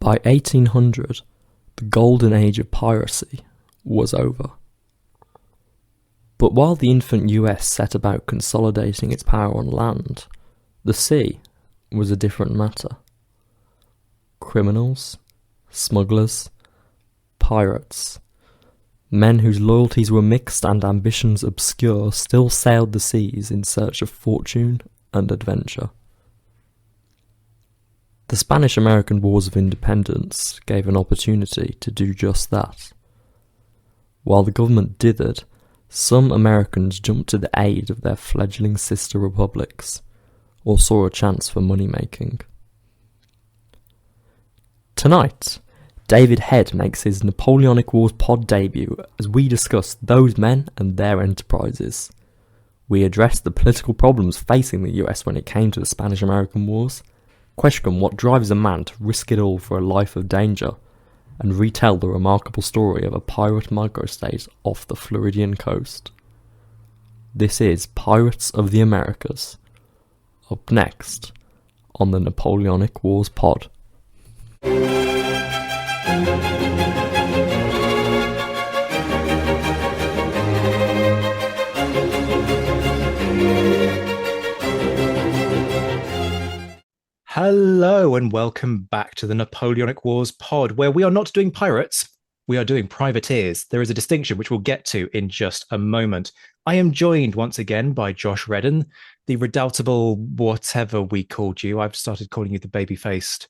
By 1800, the golden age of piracy was over. But while the infant US set about consolidating its power on land, the sea was a different matter. Criminals, smugglers, pirates, men whose loyalties were mixed and ambitions obscure still sailed the seas in search of fortune and adventure. The Spanish-American Wars of Independence gave an opportunity to do just that. While the government dithered, some Americans jumped to the aid of their fledgling sister republics, or saw a chance for money-making. Tonight, David Head makes his Napoleonic Wars pod debut as we discuss those men and their enterprises. We address the political problems facing the US when it came to the Spanish-American Wars, question what drives a man to risk it all for a life of danger, and retell the remarkable story of a pirate microstate off the Floridian coast. This is Pirates of the Americas. Up next on the Napoleonic Wars pod. Hello and welcome back to the Napoleonic Wars pod, where we are not doing pirates, we are doing privateers. There is a distinction which we'll get to in just a moment. I am joined once again by Josh Redden, the redoubtable whatever we called you. I've started calling you the baby-faced.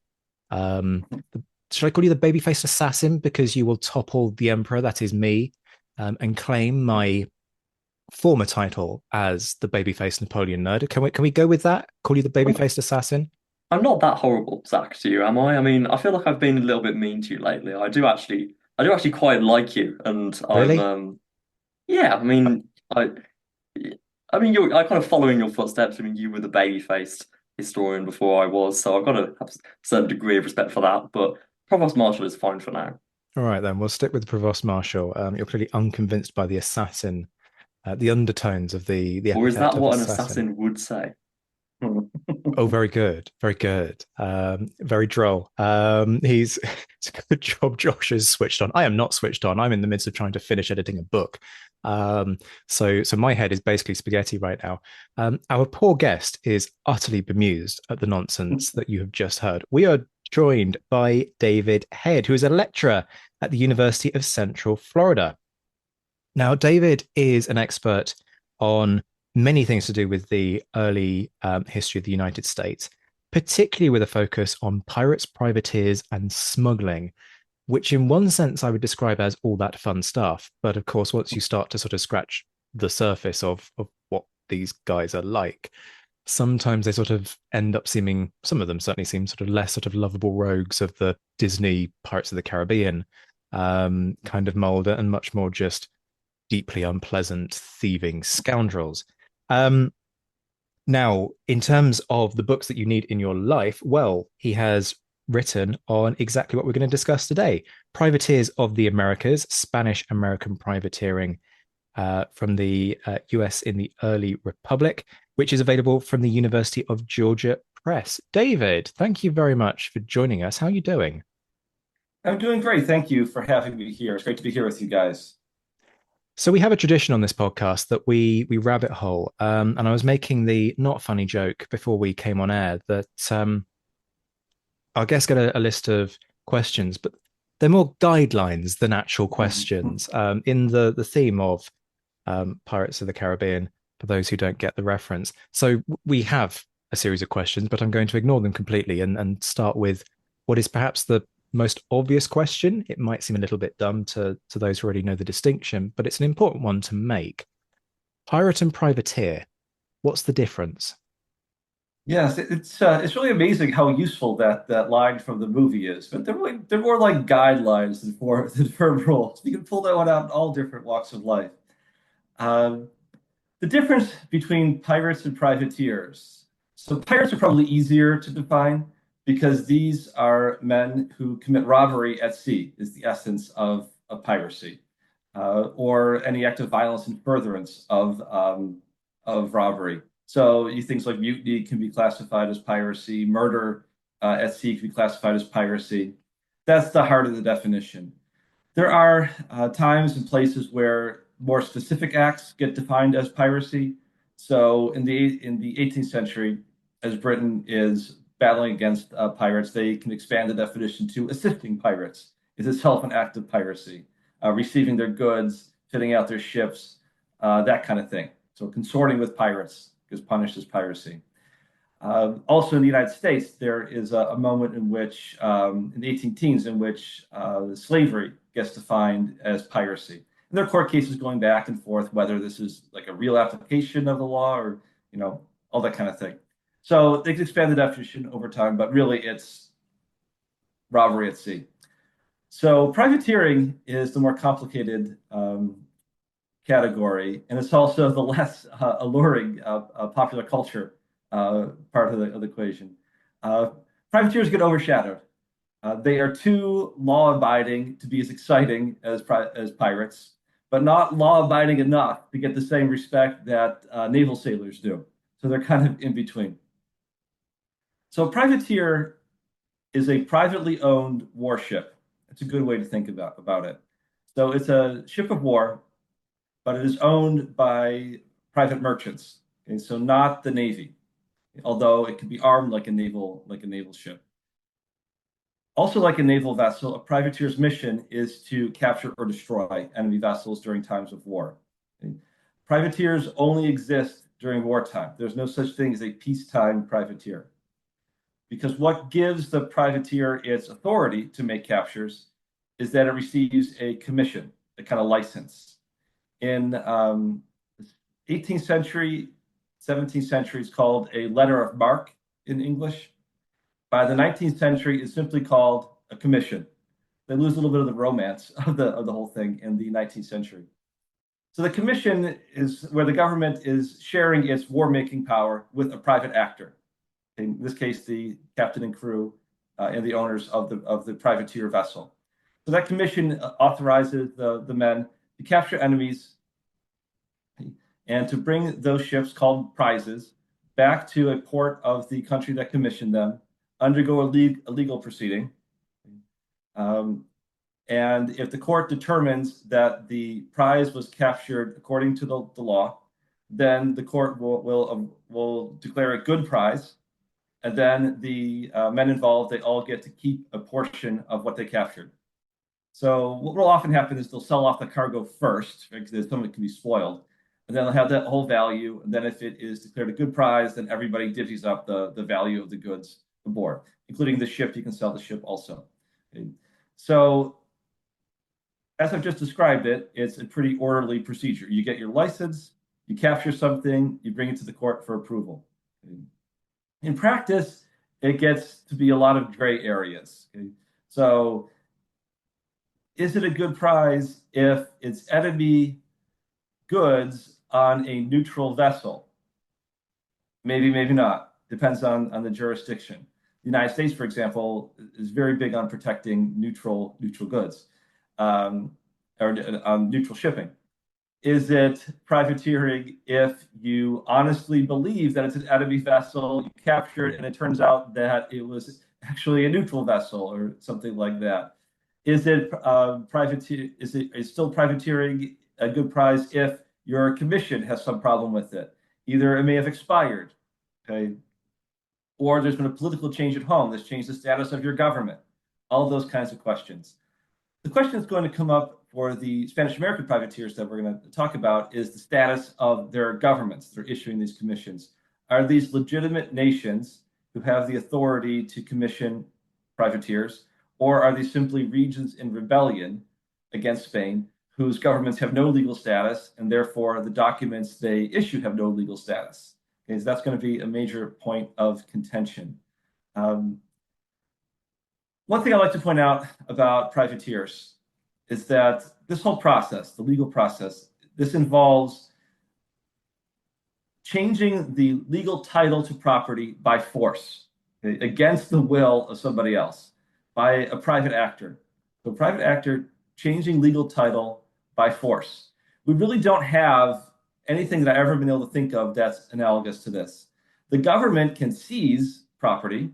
Should I call you the baby-faced assassin because you will topple the emperor, that is me, and claim my former title as the baby-faced Napoleon nerd? Can we go with that? Call you the baby-faced assassin? I'm not that horrible, Zach, to you, am I? I mean, I feel like I've been a little bit mean to you lately. I do actually quite like you, and Really? yeah. I, I kind of follow in your footsteps. I mean, you were the baby-faced historian before I was, so I've got to have a certain degree of respect for that. But Provost Marshal is fine for now. All right, then we'll stick with the Provost Marshal. You're clearly unconvinced by the assassin, the undertones of the Or is epithet that of what an assassin. assassin would say? Oh, very good, very good, very droll. It's a good job. Josh is switched on. I am not switched on. I'm in the midst of trying to finish editing a book. So my head is basically spaghetti right now. Our poor guest is utterly bemused at the nonsense that you have just heard. We are joined by David Head, who is a lecturer at the University of Central Florida. Now, David is an expert on many things to do with the early history of the United States, particularly with a focus on pirates, privateers, and smuggling, which in one sense I would describe as all that fun stuff. But of course, once you start to sort of scratch the surface of what these guys are like, sometimes they sort of end up seeming, some of them certainly seem sort of less sort of lovable rogues of the Disney Pirates of the Caribbean kind of mold, and much more just deeply unpleasant thieving scoundrels. Now, in terms of the books that you need in your life, well, he has written on exactly what we're going to discuss today: Privateers of the Americas, Spanish-American privateering from the US in the early Republic, which is available from the University of Georgia Press. David, thank you very much for joining us. How are you doing? I'm doing great. Thank you for having me here. It's great to be here with you guys. So we have a tradition on this podcast that we rabbit hole, and I was making the not funny joke before we came on air that our guests get a list of questions, but they're more guidelines than actual questions in the theme of Pirates of the Caribbean, for those who don't get the reference. So we have a series of questions, but I'm going to ignore them completely and start with what is perhaps the most obvious question. It might seem a little bit dumb to those who already know the distinction, but it's an important one to make. Pirate and privateer, what's the difference? Yes, it's really amazing how useful that line from the movie is. But they're more like guidelines than firm rules. You can pull that one out in all different walks of life. Um, the difference between pirates and privateers. So pirates are probably easier to define because these are men who commit robbery at sea, is the essence of piracy, or any act of violence in furtherance of robbery. So things like mutiny can be classified as piracy, murder at sea can be classified as piracy. That's the heart of the definition. There are times and places where more specific acts get defined as piracy. So in the 18th century, as Britain is battling against pirates, they can expand the definition to assisting pirates is itself an act of piracy, receiving their goods, fitting out their ships, that kind of thing. So consorting with pirates is punished as piracy. Also in the United States, there is a moment in which, in the 18 teens, in which slavery gets defined as piracy. And there are court cases going back and forth whether this is like a real application of the law or, all that kind of thing. So they can expand the definition over time, but really it's robbery at sea. So privateering is the more complicated category, and it's also the less alluring popular culture part of the equation. Privateers get overshadowed. They are too law-abiding to be as exciting as pirates, but not law-abiding enough to get the same respect that naval sailors do. So they're kind of in between. So a privateer is a privately owned warship. It's a good way to think about it. So it's a ship of war, but it is owned by private merchants. Okay? So not the Navy, although it could be armed like a naval ship. Also, like a naval vessel, a privateer's mission is to capture or destroy enemy vessels during times of war. Okay? Privateers only exist during wartime. There's no such thing as a peacetime privateer. Because what gives the privateer its authority to make captures is that it receives a commission, a kind of license. In 18th century, 17th century, it's called a letter of marque in English. By the 19th century, it's simply called a commission. They lose a little bit of the romance of the whole thing in the 19th century. So the commission is where the government is sharing its war-making power with a private actor. In this case, the captain and crew and the owners of the privateer vessel. So that commission authorizes the men to capture enemies and to bring those ships called prizes back to a port of the country that commissioned them, undergo a legal proceeding. And if the court determines that the prize was captured according to the law, then the court will declare a good prize. And then the men involved, they all get to keep a portion of what they captured. So what will often happen is they'll sell off the cargo first, right, because some of it can be spoiled. And then they'll have that whole value. And then if it is declared a good prize, then everybody divvies up the value of the goods aboard, including the ship. You can sell the ship also. Okay. So as I've just described it, it's a pretty orderly procedure. You get your license, you capture something, you bring it to the court for approval. Okay. In practice, it gets to be a lot of gray areas. Okay. So is it a good prize if it's enemy goods on a neutral vessel? Maybe, maybe not. Depends on the jurisdiction. The United States, for example, is very big on protecting neutral goods or neutral shipping. Is it privateering if you honestly believe that it's an enemy vessel, you capture it, and it turns out that it was actually a neutral vessel or something like that? Is it is still privateering a good prize if your commission has some problem with it? Either it may have expired, okay, or there's been a political change at home that's changed the status of your government. All those kinds of questions. The question that's going to come up for the Spanish American privateers that we're going to talk about is the status of their governments that are issuing these commissions. Are these legitimate nations who have the authority to commission privateers, or are these simply regions in rebellion against Spain whose governments have no legal status and therefore the documents they issue have no legal status? Okay, so that's going to be a major point of contention. One thing I'd like to point out about privateers is that this whole process, the legal process, this involves changing the legal title to property by force, okay, against the will of somebody else, by a private actor. So a private actor changing legal title by force. We really don't have anything that I've ever been able to think of that's analogous to this. The government can seize property,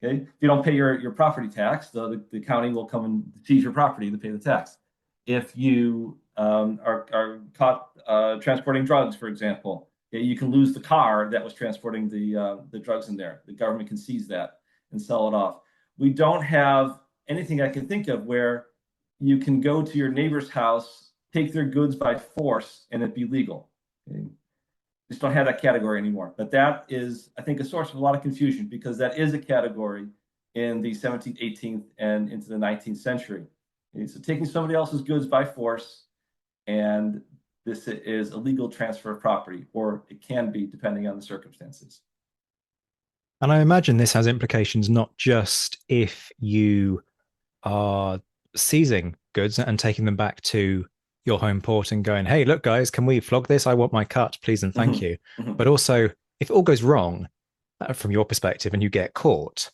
Okay, if you don't pay your property tax, the county will come and seize your property to pay the tax. If you are caught transporting drugs, for example, okay, you can lose the car that was transporting the drugs in there. The government can seize that and sell it off. We don't have anything I can think of where you can go to your neighbor's house, take their goods by force, and it be legal. Okay? Just don't have that category anymore. But that is, I think, a source of a lot of confusion because that is a category in the 17th, 18th, and into the 19th century. Okay, so taking somebody else's goods by force, and this is a legal transfer of property, or it can be depending on the circumstances. And I imagine this has implications not just if you are seizing goods and taking them back to your home port and going, hey, look, guys, can we flog this? I want my cut, please and thank you. But also, if it all goes wrong from your perspective and you get caught,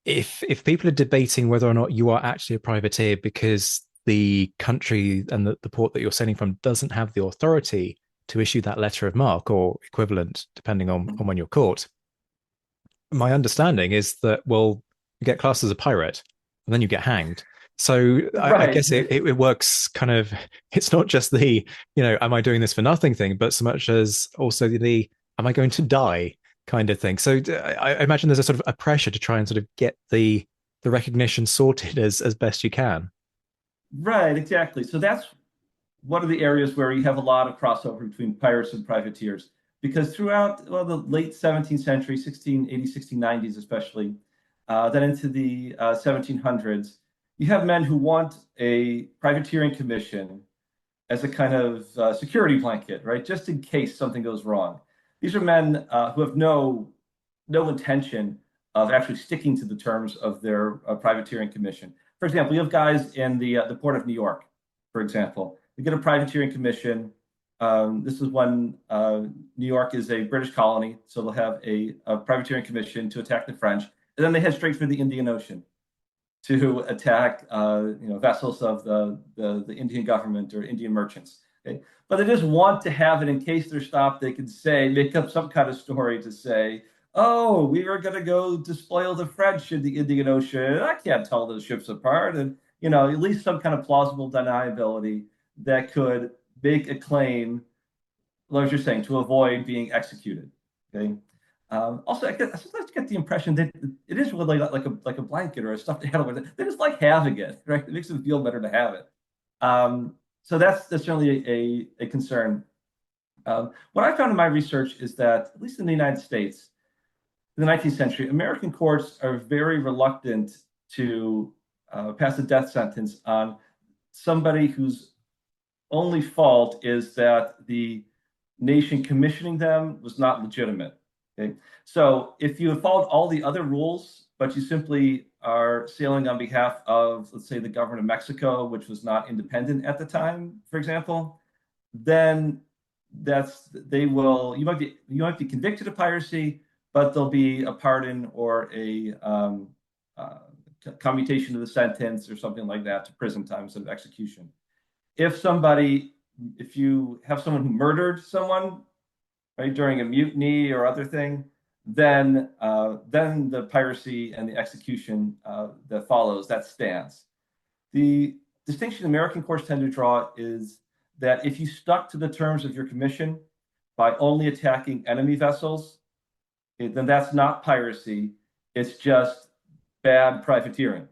if people are debating whether or not you are actually a privateer because the country and the port that you're sailing from doesn't have the authority to issue that letter of marque or equivalent, depending on when you're caught, my understanding is that, well, you get classed as a pirate and then you get hanged. So I guess it works kind of, it's not just the, am I doing this for nothing thing, but so much as also the, am I going to die kind of thing. So I imagine there's a sort of a pressure to try and sort of get the recognition sorted as best you can. Right, exactly. So that's one of the areas where you have a lot of crossover between pirates and privateers. Because throughout the late 17th century, 1680s, 1690s especially, then into the 1700s, you have men who want a privateering commission as a kind of security blanket, right? Just in case something goes wrong. These are men who have no intention of actually sticking to the terms of their privateering commission. For example, you have guys in the port of New York, for example. They get a privateering commission. This is when New York is a British colony, so they'll have a privateering commission to attack the French, and then they head straight for the Indian Ocean to attack vessels of the Indian government or Indian merchants. Okay? But they just want to have it in case they're stopped. They can make up some kind of story to say, oh, we were going to go despoil the French in the Indian Ocean. I can't tell those ships apart. And, at least some kind of plausible deniability that could make a claim, like you're saying, to avoid being executed. Okay. Also, I sometimes get the impression that it is really like a blanket or a stuffed animal. They just like having it, right? It makes them feel better to have it. So that's certainly a concern. What I found in my research is that, at least in the United States, in the 19th century, American courts are very reluctant to pass a death sentence on somebody whose only fault is that the nation commissioning them was not legitimate. Okay? So if you have followed all the other rules, but you simply are sailing on behalf of, let's say, the government of Mexico, which was not independent at the time, for example, then you might be convicted of piracy, but there'll be a pardon or a commutation of the sentence or something like that to prison time instead of execution. If you have someone who murdered someone, right, during a mutiny or other thing, then the piracy and the execution that follows, that stands. The distinction American courts tend to draw is that if you stuck to the terms of your commission by only attacking enemy vessels, then that's not piracy. It's just bad privateering.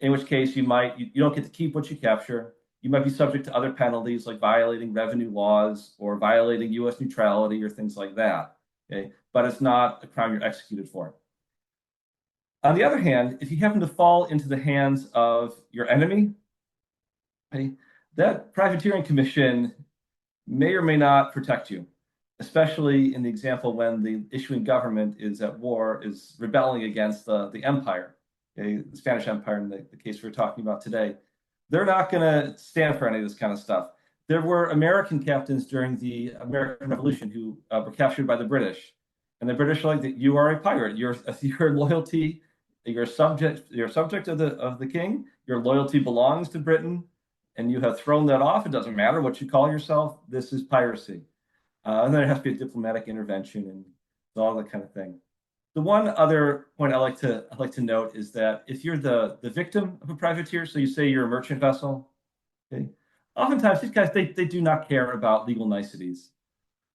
In which case you don't get to keep what you capture. You might be subject to other penalties like violating revenue laws or violating U.S. neutrality or things like that. Okay? But it's not a crime you're executed for. On the other hand, if you happen to fall into the hands of your enemy, okay, that privateering commission may or may not protect you, especially in the example when the issuing government is at war, is rebelling against the empire, okay, the Spanish Empire in the case we're talking about today. They're not going to stand for any of this kind of stuff. There were American captains during the American Revolution who were captured by the British. And the British are like, you are a pirate. Your loyalty, you're a subject of the king. Your loyalty belongs to Britain. And you have thrown that off. It doesn't matter what you call yourself. This is piracy. And then there has to be a diplomatic intervention and all that kind of thing. The one other point I like to note is that if you're the victim of a privateer, so you say you're a merchant vessel, okay, oftentimes these guys they do not care about legal niceties.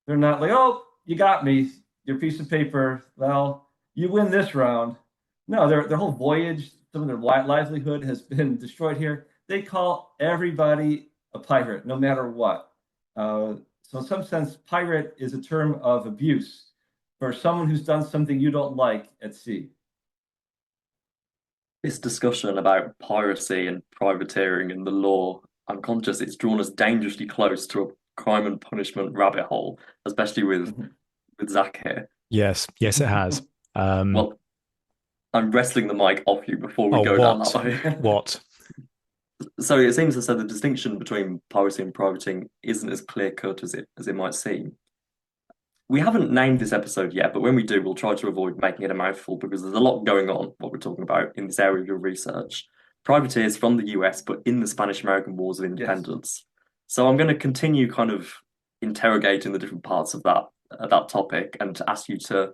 They're not like, oh, you got me, your piece of paper. Well, you win this round. No, their whole voyage, some of their livelihood has been destroyed here. They call everybody a pirate, no matter what. So in some sense, pirate is a term of abuse for someone who's done something you don't like at sea. This discussion about piracy and privateering and the law, I'm conscious it's drawn us dangerously close to a crime and punishment rabbit hole, especially with Zach here. Yes, yes, it has. Well, I'm wrestling the mic off you before we Oh, go down what? that way. What? So it seems as though the distinction between piracy and privateering isn't as clear cut as it might seem. We haven't named this episode yet, but when we do, we'll try to avoid making it a mouthful because there's a lot going on, what we're talking about in this area of your research. Privateers from the US, but in the Spanish-American Wars of Independence. So I'm going to continue kind of interrogating the different parts of that topic and to ask you to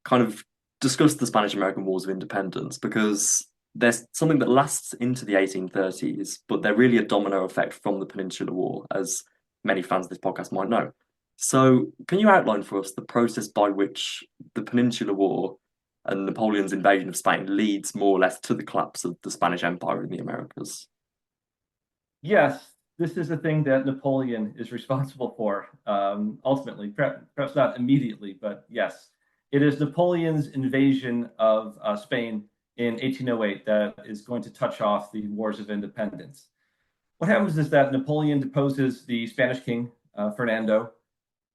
kind of discuss the Spanish-American Wars of Independence because there's something that lasts into the 1830s, but they're really a domino effect from the Peninsular War, as many fans of this podcast might know. So, can you outline for us the process by which the Peninsular War and Napoleon's invasion of Spain leads more or less to the collapse of the Spanish Empire in the Americas? Yes, this is a thing that Napoleon is responsible for, ultimately, perhaps not immediately, but yes. It is Napoleon's invasion of Spain in 1808 that is going to touch off the Wars of Independence. What happens is that Napoleon deposes the Spanish king, Fernando,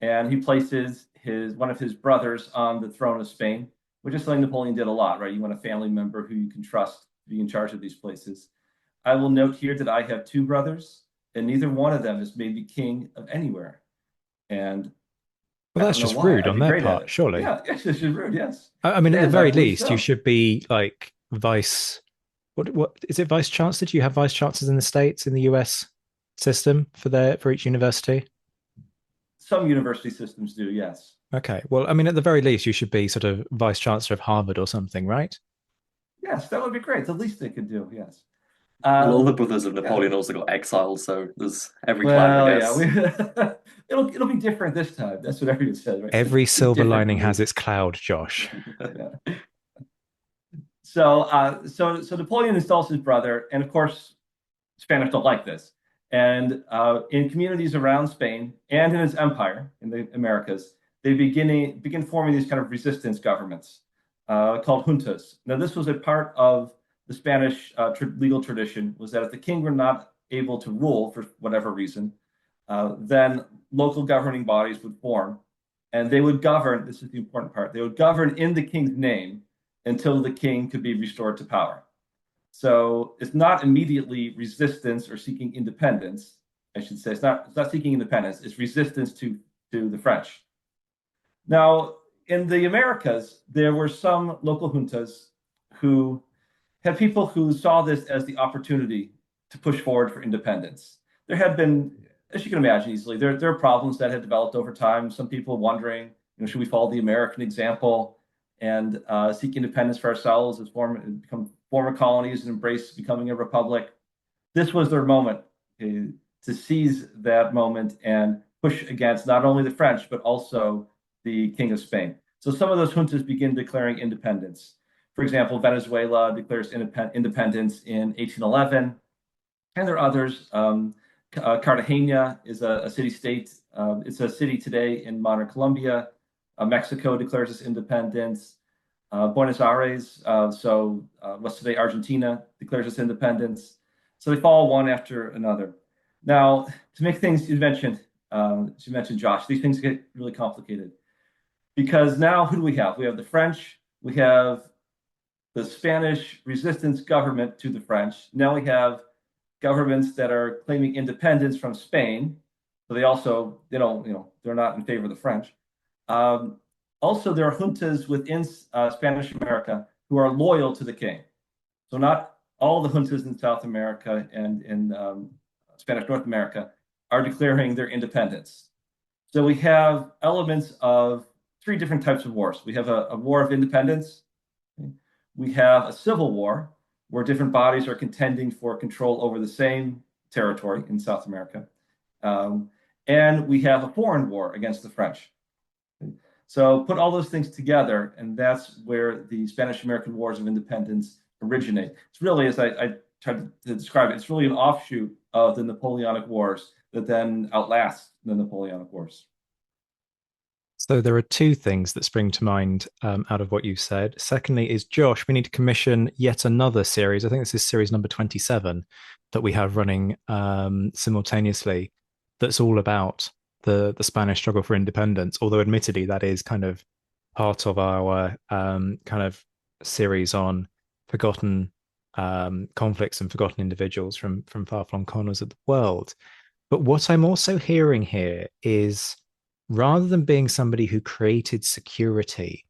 and he places one of his brothers on the throne of Spain, which is something Napoleon did a lot, right? You want a family member who you can trust to be in charge of these places. I will note here that I have two brothers, and neither one of them has made me king of anywhere. And Well, I that's don't know just why. rude I'd on be their great at part, it. surely. Yeah, yes, it's just rude, yes. I mean, at the Yes, very believe least, you so. should be like vice. What is it? Vice chancellor? Do you have vice chancellors in the States in the US system for each university? Some university systems do, yes. Okay. Well, I mean, at the very least, you should be sort of vice chancellor of Harvard or something, right? Yes, that would be great. It's the least they could do, yes. Well, all the Um, brothers of yeah. Napoleon also got exiled, so there's every cloud, Well, I yeah, guess. it'll be different this time. That's what everyone says, right? Every It's silver different lining for has me. its cloud, Josh. Yeah. So Napoleon installs his brother, and of course, Spanish don't like this. And in communities around Spain and in its empire in the Americas, they begin forming these kind of resistance governments called juntas. Now, this was a part of the Spanish legal tradition, was that if the king were not able to rule for whatever reason, then local governing bodies would form, and they would govern. This is the important part. They would govern in the king's name until the king could be restored to power. So it's not immediately resistance or seeking independence. I should say it's not seeking independence. It's resistance to the French. Now, in the Americas, there were some local juntas who had people who saw this as the opportunity to push forward for independence. There had been, as you can imagine easily, there are problems that had developed over time. Some people wondering, should we follow the American example and seek independence for ourselves as become former colonies and embrace becoming a republic? This was their moment to seize that moment and push against not only the French, but also the King of Spain. So some of those juntas begin declaring independence. For example, Venezuela declares independence in 1811, and there are others. Cartagena is a city-state. It's a city today in modern Colombia. Mexico declares its independence. Buenos Aires, what's today Argentina, declares its independence. So they follow one after another. Now, to make things, as you mentioned, Josh, these things get really complicated because now who do we have? We have the French, we have the Spanish resistance government to the French. Now we have governments that are claiming independence from Spain. So they're not in favor of the French. Also, there are juntas within Spanish America who are loyal to the king. So not all the juntas in South America and in Spanish North America are declaring their independence. So we have elements of three different types of wars. We have a war of independence. We have a civil war where different bodies are contending for control over the same territory in South America. And we have a foreign war against the French. So put all those things together, and that's where the Spanish-American Wars of Independence originate. It's really, as I tried to describe it, it's really an offshoot of the Napoleonic Wars that then outlasts the Napoleonic Wars. So there are two things that spring to mind out of what you said. Secondly, is Josh, we need to commission yet another series. I think this is series number 27 that we have running simultaneously. That's all about the Spanish struggle for independence. Although, admittedly, that is kind of part of our kind of series on forgotten conflicts and forgotten individuals from far-flung corners of the world. But what I'm also hearing here is, rather than being somebody who created security,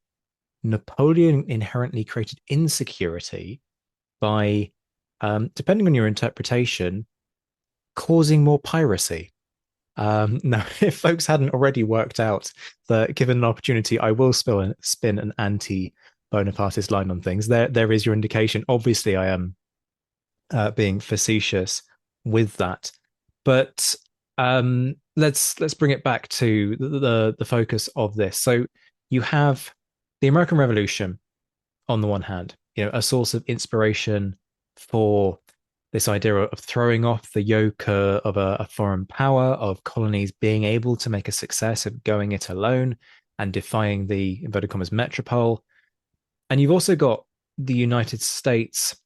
Napoleon inherently created insecurity by, depending on your interpretation, causing more piracy. Now, if folks hadn't already worked out that, given an opportunity, I will spin an anti-Bonapartist line on things, there is your indication. Obviously, I am being facetious with that. But let's bring it back to the focus of this. So you have the American Revolution on the one hand, a source of inspiration for this idea of throwing off the yoke of a foreign power, of colonies being able to make a success of going it alone and defying the inverted commas metropole. And you've also got the United States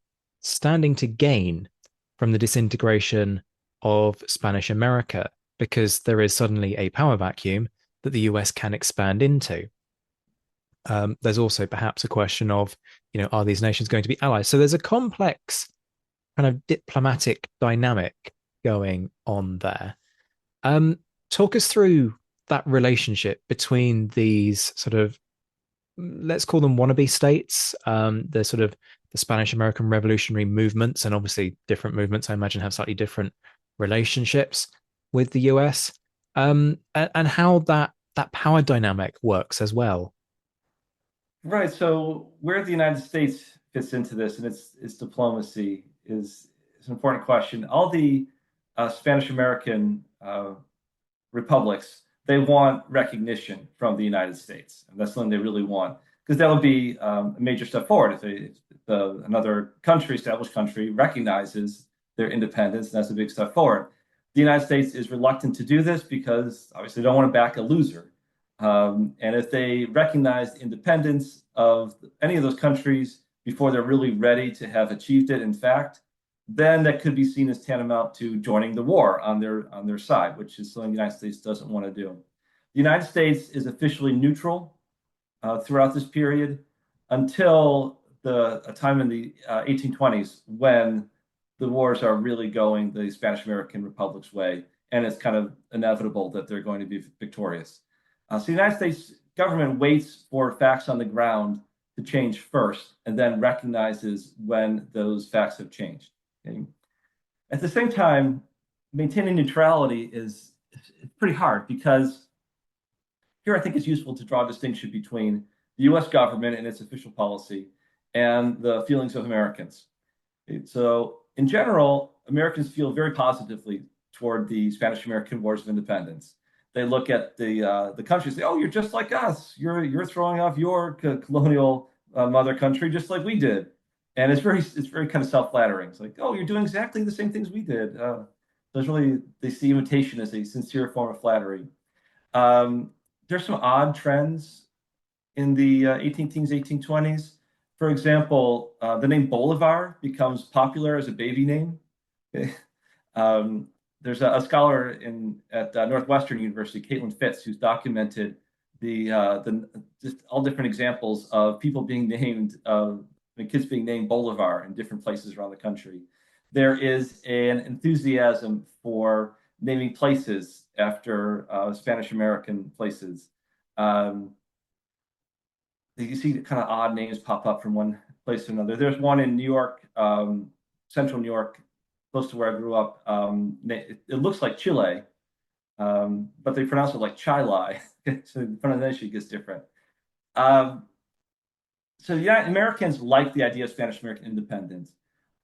standing to gain from the disintegration of Spanish America, because there is suddenly a power vacuum that the US can expand into. There's also perhaps a question of, are these nations going to be allies? So there's a complex kind of diplomatic dynamic going on there. Talk us through that relationship between these sort of, let's call them wannabe states, the sort of the Spanish American revolutionary movements, and obviously different movements, I imagine, have slightly different relationships with the US, and how that power dynamic works as well. Right. So where the United States fits into this and its diplomacy is an important question. All the Spanish American republics, they want recognition from the United States, and that's something they really want, because that would be a major step forward if another country, established country, recognizes their independence. And that's a big step forward. The United States is reluctant to do this because obviously they don't want to back a loser. And if they recognize the independence of any of those countries before they're really ready to have achieved it, in fact, then that could be seen as tantamount to joining the war on their side, which is something the United States doesn't want to do. The United States is officially neutral throughout this period until a time in the 1820s, when the wars are really going the Spanish American Republic's way, and it's kind of inevitable that they're going to be victorious. So the United States government waits for facts on the ground to change first, and then recognizes when those facts have changed. Okay? At the same time, maintaining neutrality is pretty hard, because here I think it's useful to draw a distinction between the US government and its official policy and the feelings of Americans. Okay? So in general, Americans feel very positively toward the Spanish-American Wars of Independence. They look at the country and say, "Oh, you're just like us. You're throwing off your colonial mother country just like we did," and it's very kind of self-flattering. It's like, "Oh, you're doing exactly the same things we did." So it's really, they see imitation as a sincere form of flattery. There's some odd trends in the 18th teens, 1820s. For example, the name Bolivar becomes popular as a baby name. Okay? There's a scholar at Northwestern University, Caitlin Fitz, who's documented the just all different examples of people being named, kids being named Bolivar in different places around the country. There is an enthusiasm for naming places after Spanish American places. You see kind of odd names pop up from one place to another. There's one in New York, central New York, close to where I grew up. It looks like Chile, but they pronounce it like Chile. So the pronunciation gets different. Um, so the Americans like the idea of Spanish American independence.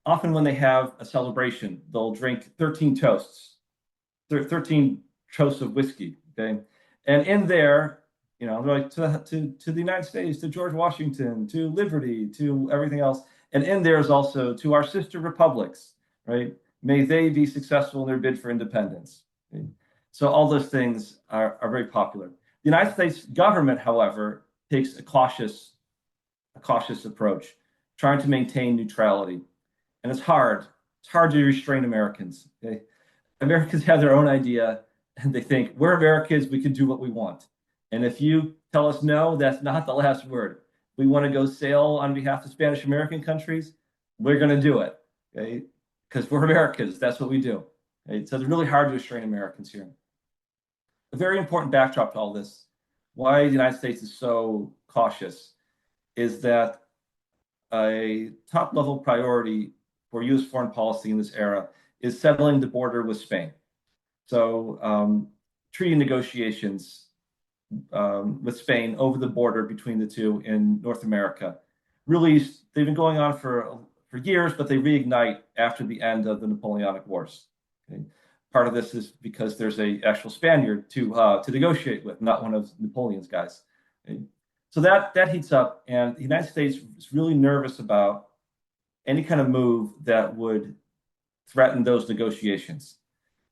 Often when they have a celebration, they'll drink 13 toasts, 13 toasts of whiskey. Okay. And in there, they're like to the United States, to George Washington, to liberty, to everything else. And in there is also to our sister republics, right? May they be successful in their bid for independence. Okay? So all those things are very popular. The United States government, however, takes a cautious approach, trying to maintain neutrality. And it's hard. It's hard to restrain Americans. Okay? Americans have their own idea, and they think we're Americans, we can do what we want. And if you tell us no, that's not the last word. If we want to go sail on behalf of Spanish American countries, we're going to do it. Okay? Because we're Americans, that's what we do. Okay? So it's really hard to restrain Americans here. A very important backdrop to all this, why the United States is so cautious, is that a top level priority for U.S. foreign policy in this era is settling the border with Spain. So treaty negotiations with Spain over the border between the two in North America. Really, they've been going on for years, but they reignite after the end of the Napoleonic Wars. Okay? Part of this is because there's a actual Spaniard to negotiate with, not one of Napoleon's guys. Okay? So that heats up, and the United States is really nervous about any kind of move that would threaten those negotiations,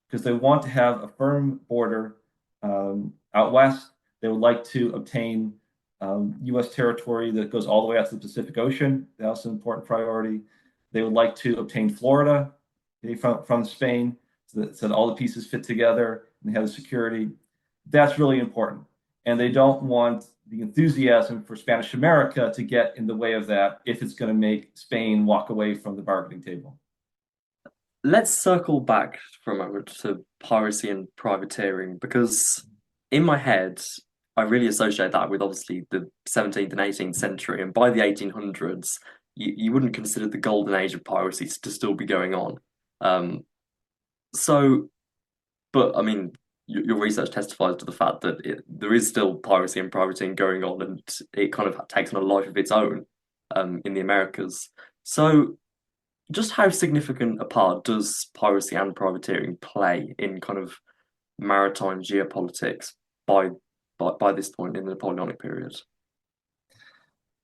because they want to have a firm border out west. They would like to obtain U.S. territory that goes all the way out to the Pacific Ocean. That's an important priority. They would like to obtain Florida from Spain so that all the pieces fit together and they have the security. That's really important. And they don't want the enthusiasm for Spanish America to get in the way of that if it's going to make Spain walk away from the bargaining table. Let's circle back for a moment to piracy and privateering, because in my head, I really associate that with obviously the 17th and 18th century. And by the 1800s, you wouldn't consider the golden age of piracy to still be going on. But I mean, your research testifies to the fact that there is still piracy and privateering going on, and it kind of takes on a life of its own in the Americas. So, just how significant a part does piracy and privateering play in kind of maritime geopolitics by this point in the Napoleonic period?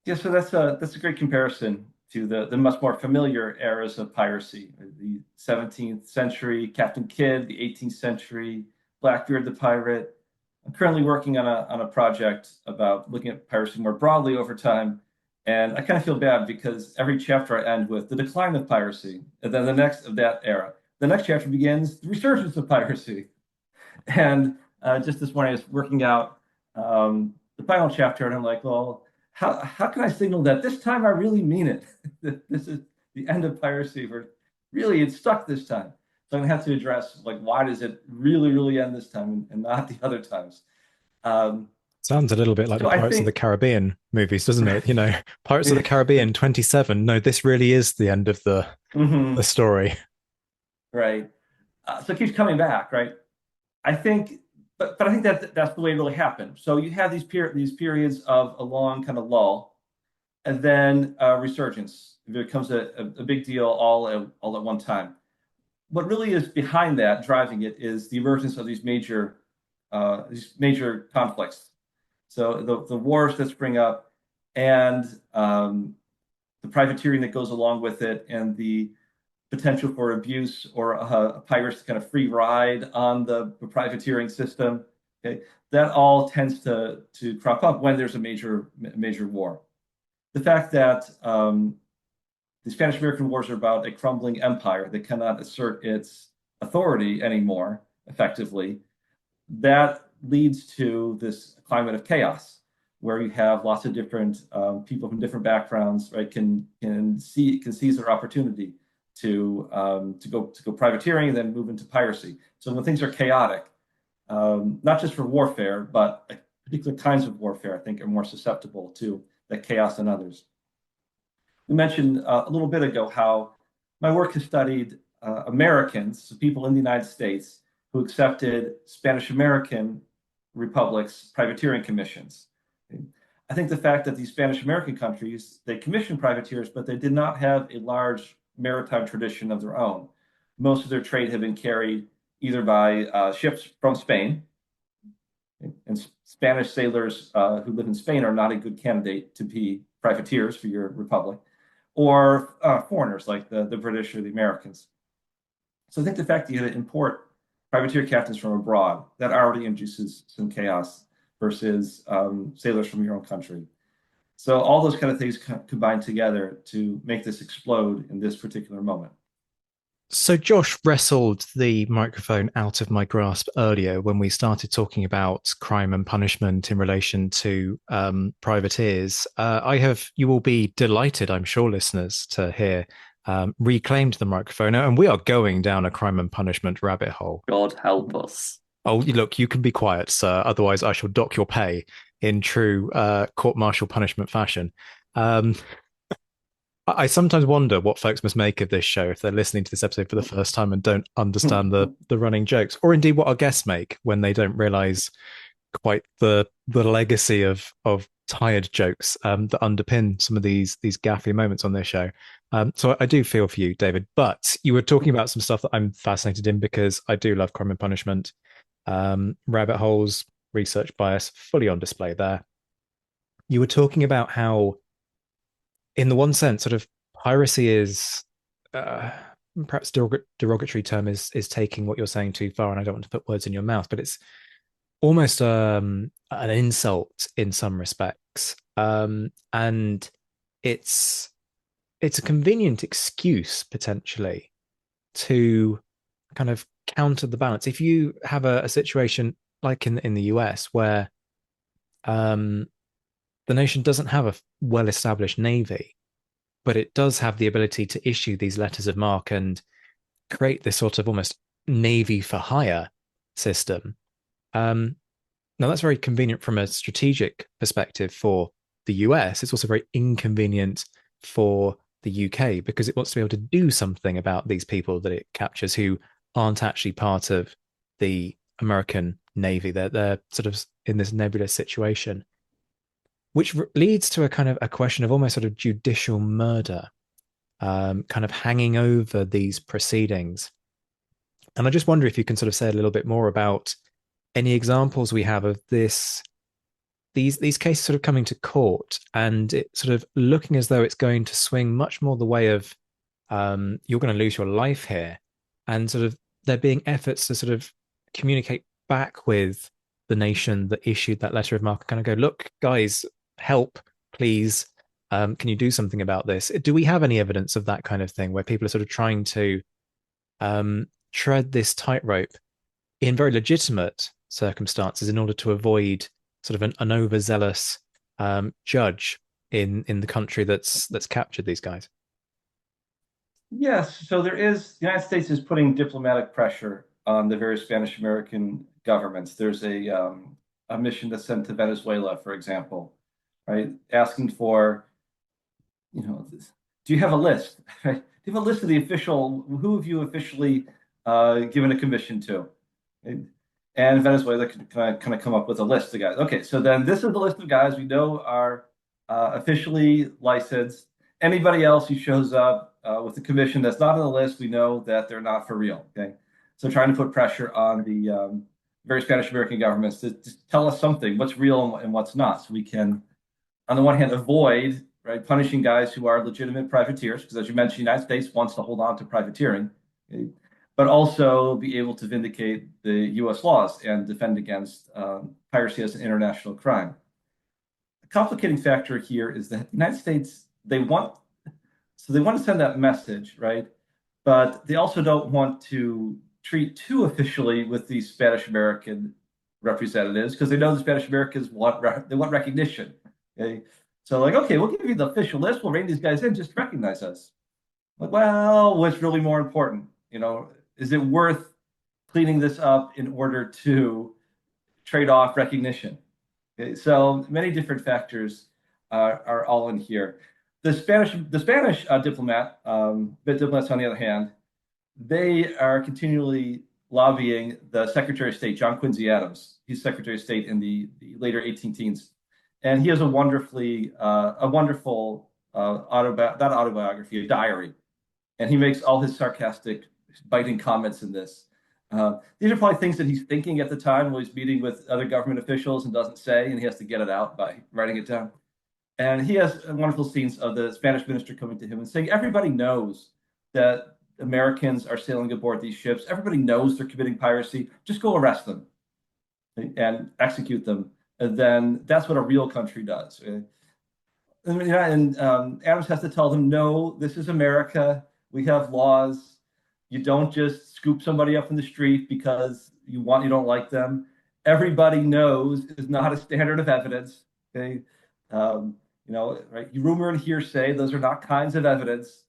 Yeah, so that's a great comparison to the much more familiar eras of piracy. The 17th century, Captain Kidd, the 18th century, Blackbeard the pirate. I'm currently working on a project about looking at piracy more broadly over time. And I kind of feel bad because every chapter I end with the decline of piracy, and then the next of that era. The next chapter begins the resurgence of piracy. And just this morning, I was working out the final chapter, and I'm like, well, how can I signal that this time I really mean it? This is the end of piracy, where really it's stuck this time. So I'm gonna have to address, like, why does it really, really end this time and not the other times? Sounds a little bit like the Pirates of the Caribbean movies, doesn't it? Pirates of the Caribbean 27. No, this really is the end of the story. Right. So it keeps coming back, right? I think, but I think that's the way it really happened. So you have these periods of a long kind of lull, and then resurgence. It becomes a big deal all at one time. What really is behind that, driving it, is the emergence of these major conflicts. So the wars that spring up, and the privateering that goes along with it, and the potential for abuse or a pirate's kind of free ride on the privateering system. Okay, that all tends to crop up when there's a major war. The fact that the Spanish-American Wars are about a crumbling empire that cannot assert its authority anymore effectively, that leads to this climate of chaos where you have lots of different people from different backgrounds, right, can seize their opportunity to go privateering and then move into piracy. So when things are chaotic, not just for warfare, but particular kinds of warfare, I think, are more susceptible to that chaos than others. We mentioned a little bit ago how my work has studied Americans, so people in the United States, who accepted Spanish American republics' privateering commissions. I think the fact that these Spanish American countries, they commissioned privateers, but they did not have a large maritime tradition of their own. Most of their trade had been carried either by ships from Spain, and Spanish sailors who live in Spain are not a good candidate to be privateers for your republic, or foreigners like the British or the Americans. So I think the fact that you had to import privateer captains from abroad, that already induces some chaos versus sailors from your own country. So all those kind of things combine together to make this explode in this particular moment. So Josh wrestled the microphone out of my grasp earlier when we started talking about crime and punishment in relation to privateers. You will be delighted, I'm sure, listeners, to hear reclaimed the microphone, and we are going down a crime and punishment rabbit hole. God help us. Oh, look, you can be quiet, sir. Otherwise, I shall dock your pay in true court-martial punishment fashion. I sometimes wonder what folks must make of this show if they're listening to this episode for the first time and don't understand the running jokes, or indeed what our guests make when they don't realize quite the legacy of tired jokes that underpin some of these gaffy moments on this show. So I do feel for you, David. But you were talking about some stuff that I'm fascinated in because I do love crime and punishment. Rabbit holes, research bias, fully on display there. You were talking about how, in the one sense, sort of piracy is perhaps derogatory term is taking what you're saying too far, and I don't want to put words in your mouth, but it's almost an insult in some respects, and it's a convenient excuse potentially to kind of counter the balance. If you have a situation like in the US where the nation doesn't have a well-established navy, but it does have the ability to issue these letters of marque and create this sort of almost navy for hire system. Now, that's very convenient from a strategic perspective for the US. It's also very inconvenient for the UK because it wants to be able to do something about these people that it captures who aren't actually part of the American Navy. They're sort of in this nebulous situation, which leads to a kind of a question of almost sort of judicial murder, kind of hanging over these proceedings. And I just wonder if you can sort of say a little bit more about any examples we have of these cases sort of coming to court and it sort of looking as though it's going to swing much more the way of you're going to lose your life here, and sort of there being efforts to sort of communicate back with the nation that issued that letter of marque, kind of go, look, guys, help, please. Can you do something about this? Do we have any evidence of that kind of thing where people are sort of trying to tread this tightrope in very legitimate circumstances in order to avoid sort of an overzealous judge in the country that's captured these guys? Yes, so the United States is putting diplomatic pressure on the various Spanish American governments. There's a mission that's sent to Venezuela, for example, right? Asking for, do you have a list? Right? Do you have a list of the who have you officially given a commission to? And Venezuela can kind of come up with a list of guys. Okay, so then this is the list of guys we know are officially licensed. Anybody else who shows up with a commission that's not on the list, we know that they're not for real. Okay, so trying to put pressure on the various Spanish American governments to tell us something, what's real and what's not, so we can, on the one hand, avoid punishing guys who are legitimate privateers, because as you mentioned, the United States wants to hold on to privateering, okay, but also be able to vindicate the U.S. laws and defend against piracy as an international crime. A complicating factor here is that the United States, they want to send that message, right? But they also don't want to treat too officially with these Spanish American representatives because they know the Spanish Americans want recognition. Okay, so okay, we'll give you the official list. We'll rein these guys in. Just recognize us. Well, what's really more important? Is it worth cleaning this up in order to trade off recognition? Okay, so many different factors are all in here. The Spanish diplomats, on the other hand, they are continually lobbying the Secretary of State, John Quincy Adams. He's Secretary of State in the later 18 teens. And he has a wonderful not autobiography, a diary, and he makes all his sarcastic, biting comments in this. These are probably things that he's thinking at the time while he's meeting with other government officials and doesn't say, and he has to get it out by writing it down. And he has wonderful scenes of the Spanish minister coming to him and saying, everybody knows that Americans are sailing aboard these ships. Everybody knows they're committing piracy. Just go arrest them and execute them. And then that's what a real country does. And Adams has to tell them, no, this is America. We have laws. You don't just scoop somebody up in the street because you don't like them. Everybody knows is not a standard of evidence. Okay, right? Rumor and hearsay; those are not kinds of evidence.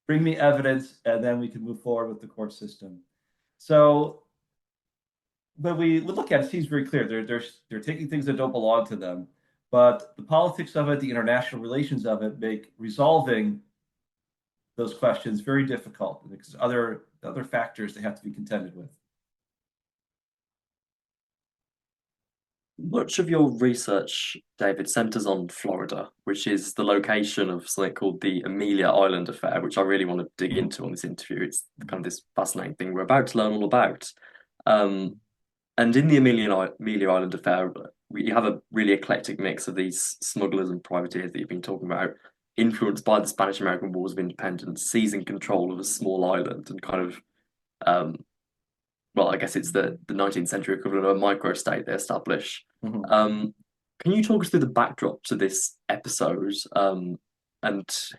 Bring me evidence, and then we can move forward with the court system. So, but we look at it, it seems very clear. They're taking things that don't belong to them, but the politics of it, the international relations of it, make resolving those questions very difficult because other factors they have to be contended with. Much of your research, David, centers on Florida, which is the location of something called the Amelia Island Affair, which I really want to dig into on this interview. It's kind of this fascinating thing we're about to learn all about. And in the Amelia Island Affair, we have a really eclectic mix of these smugglers and privateers that you've been talking about, influenced by the Spanish-American Wars of Independence, seizing control of a small island and kind of well, I guess it's the 19th century equivalent of a microstate they establish. Can you talk us through the backdrop to this episode, and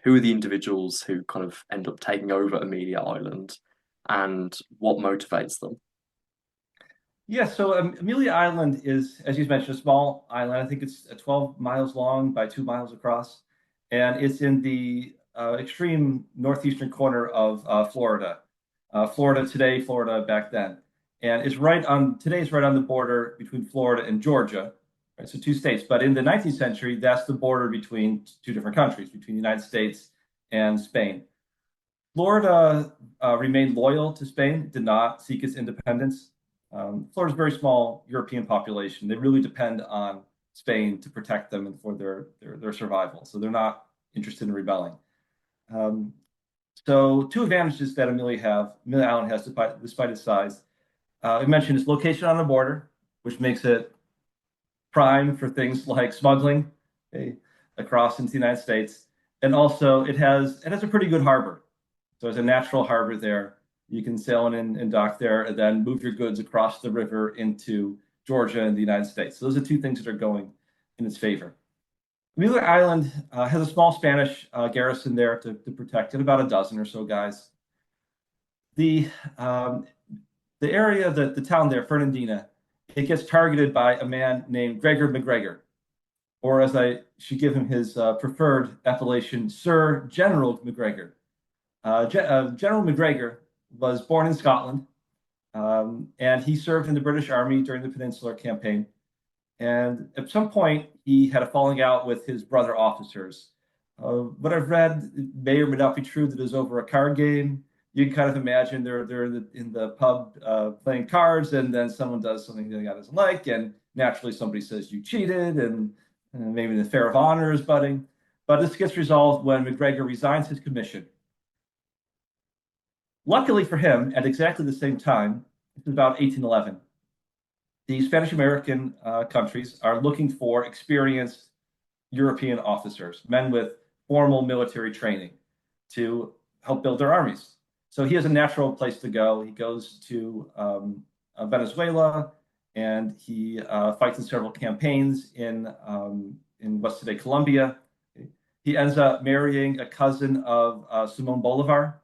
who are the individuals who kind of end up taking over Amelia Island, and what motivates them? Yeah, so Amelia Island is, as you mentioned, a small island. I think it's 12 miles long by 2 miles across, and it's in the extreme northeastern corner of Florida. Florida today, Florida back then. And it's right on the border between Florida and Georgia, right? So two states. But in the 19th century, that's the border between two different countries, between the United States and Spain. Florida remained loyal to Spain, did not seek its independence. Florida's a very small European population. They really depend on Spain to protect them and for their survival. So they're not interested in rebelling. So two advantages that Amelia Island has despite its size. I mentioned its location on the border, which makes it prime for things like smuggling across into the United States. And also it has a pretty good harbor. So there's a natural harbor there. You can sail in and dock there and then move your goods across the river into Georgia and the United States. So those are two things that are going in its favor. Amelia Island has a small Spanish garrison there to protect it, about a dozen or so guys. The area, the town there, Fernandina, it gets targeted by a man named Gregor MacGregor, or as I should give him his preferred appellation, Sir General MacGregor. General MacGregor was born in Scotland, and he served in the British Army during the Peninsular Campaign. And at some point, he had a falling out with his brother officers. What I've read may or may not be true that is over a card game. You can kind of imagine they're in the pub playing cards, and then someone does something the guy doesn't like, and naturally somebody says you cheated, and maybe the affair of honor is budding. But this gets resolved when MacGregor resigns his commission. Luckily for him, at exactly the same time, it's about 1811, the Spanish-American countries are looking for experienced European officers, men with formal military training to help build their armies. So he has a natural place to go. He goes to Venezuela, and he fights in several campaigns in what's today Colombia. He ends up marrying a cousin of Simón Bolívar,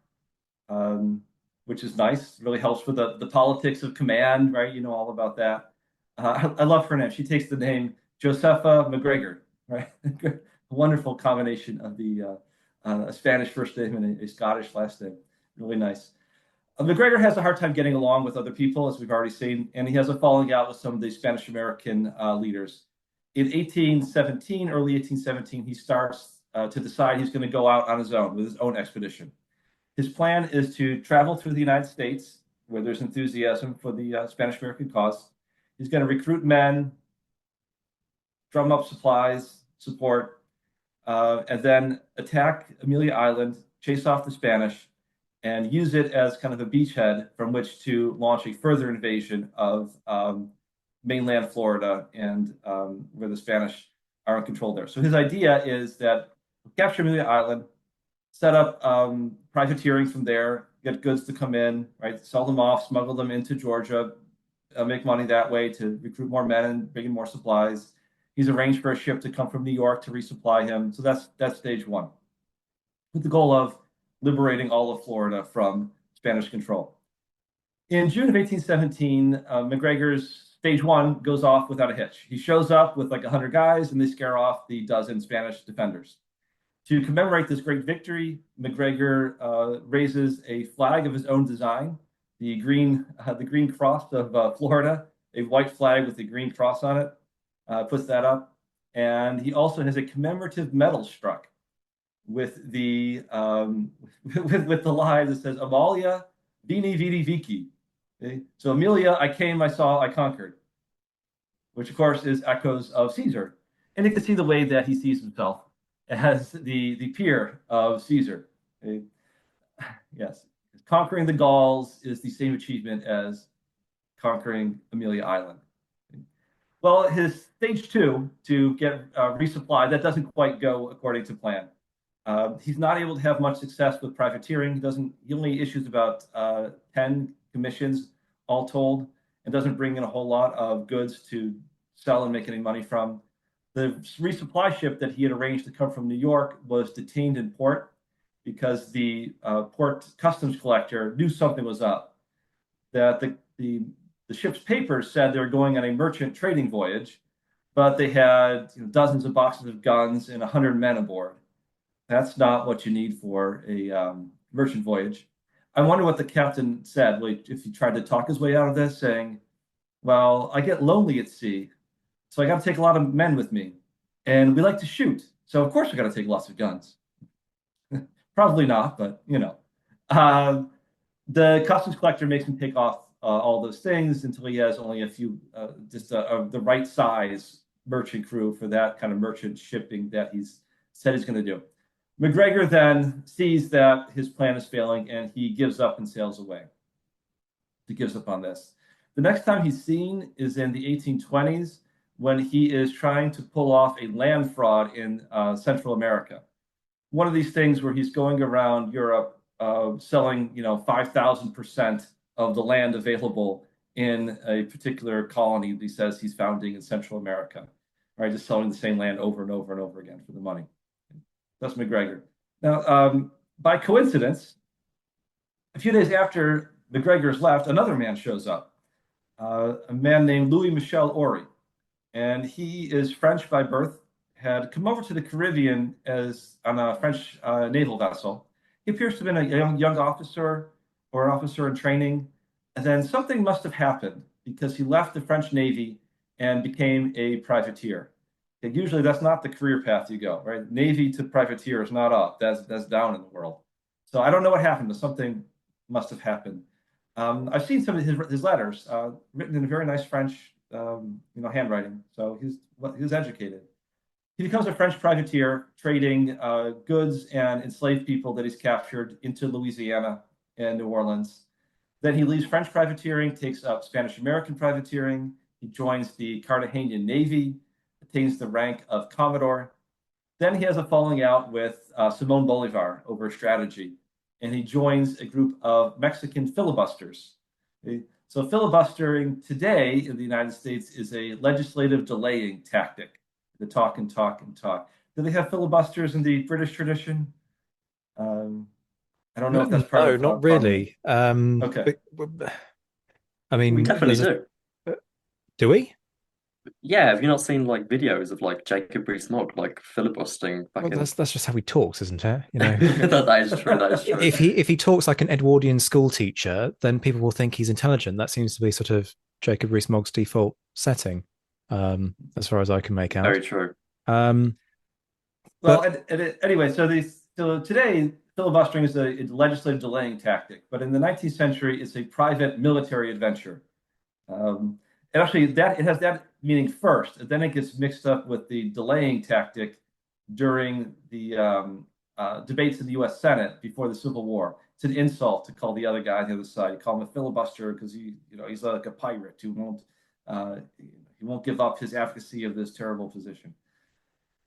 which is nice. It really helps with the politics of command, right? You know all about that. I love her name. She takes the name Josefa MacGregor, right? A wonderful combination of a Spanish first name and a Scottish last name. Really nice. MacGregor has a hard time getting along with other people, as we've already seen, and he has a falling out with some of the Spanish-American leaders. In early 1817, he starts to decide he's going to go out on his own with his own expedition. His plan is to travel through the United States, where there's enthusiasm for the Spanish-American cause. He's going to recruit men, drum up supplies, support, and then attack Amelia Island, chase off the Spanish, and use it as kind of a beachhead from which to launch a further invasion of mainland Florida and where the Spanish are in control there. So his idea is that capture Amelia Island, set up privateering from there, get goods to come in, right? Sell them off, smuggle them into Georgia, make money that way to recruit more men and bring in more supplies. He's arranged for a ship to come from New York to resupply him. So that's stage one, with the goal of liberating all of Florida from Spanish control. In June of 1817, McGregor's stage one goes off without a hitch. He shows up with like 100 guys, and they scare off the dozen Spanish defenders. To commemorate this great victory, McGregor raises a flag of his own design, the green cross of Florida, a white flag with a green cross on it, puts that up. And he also has a commemorative medal struck with the with the line that says Amalia Vini Vidi Vici. Okay? So Amelia, I came, I saw, I conquered, which of course is echoes of Caesar. And you can see the way that he sees himself as the peer of Caesar. Okay? Yes, conquering the Gauls is the same achievement as conquering Amelia Island. Okay? Well, his stage two to get resupply, that doesn't quite go according to plan. He's not able to have much success with privateering. He only issues about 10 commissions all told, and doesn't bring in a whole lot of goods to sell and make any money from. The resupply ship that he had arranged to come from New York was detained in port because the port customs collector knew something was up. That the ship's papers said they were going on a merchant trading voyage, but they had dozens of boxes of guns and 100 men aboard. That's not what you need for a merchant voyage. I wonder what the captain said if he tried to talk his way out of this, saying, well, I get lonely at sea, so I got to take a lot of men with me. And we like to shoot, so of course we got to take lots of guns. Probably not, but the customs collector makes him take off all those things until he has only a few, the right size merchant crew for that kind of merchant shipping that he's said he's going to do. McGregor then sees that his plan is failing, and he gives up and sails away. He gives up on this. The next time he's seen is in the 1820s, when he is trying to pull off a land fraud in Central America. One of these things where he's going around Europe selling 5,000% of the land available in a particular colony that he says he's founding in Central America, right? Just selling the same land over and over and over again for the money. That's McGregor. Now, by coincidence, a few days after McGregor's left, another man shows up, a man named Louis Michel Ory. And he is French by birth, had come over to the Caribbean as on a French naval vessel. He appears to have been a young officer or an officer in training. And then something must have happened because he left the French Navy and became a privateer. And usually that's not the career path you go, right? Navy to privateer is not up, that's down in the world. So I don't know what happened, but something must have happened. I've seen some of his letters written in very nice French handwriting. So he's educated. He becomes a French privateer, trading goods and enslaved people that he's captured into Louisiana and New Orleans. Then he leaves French privateering, takes up Spanish-American privateering. He joins the Cartagenian Navy, attains the rank of Commodore. Then he has a falling out with Simón Bolívar over strategy, and he joins a group of Mexican filibusters. So filibustering today in the United States is a legislative delaying tactic, to talk and talk and talk. Do they have filibusters in the British tradition? I don't know if that's part of. No, not really. Okay. I mean, We definitely do. Do we? Yeah, have you not seen like videos of like Jacob Rees-Mogg like filibustering back in? That's just how he talks, isn't it? That is true. That is true. If he talks like an Edwardian school teacher, then people will think he's intelligent. That seems to be sort of Jacob Rees-Mogg's default setting, as far as I can make out. Very true. Anyway, so today filibustering is a legislative delaying tactic, but in the 19th century, it's a private military adventure. And actually, it has that meaning first, and then it gets mixed up with the delaying tactic during the debates in the U.S. Senate before the Civil War. It's an insult to call the other guy on the other side. You call him a filibuster because he's like a pirate who won't give up his advocacy of this terrible position.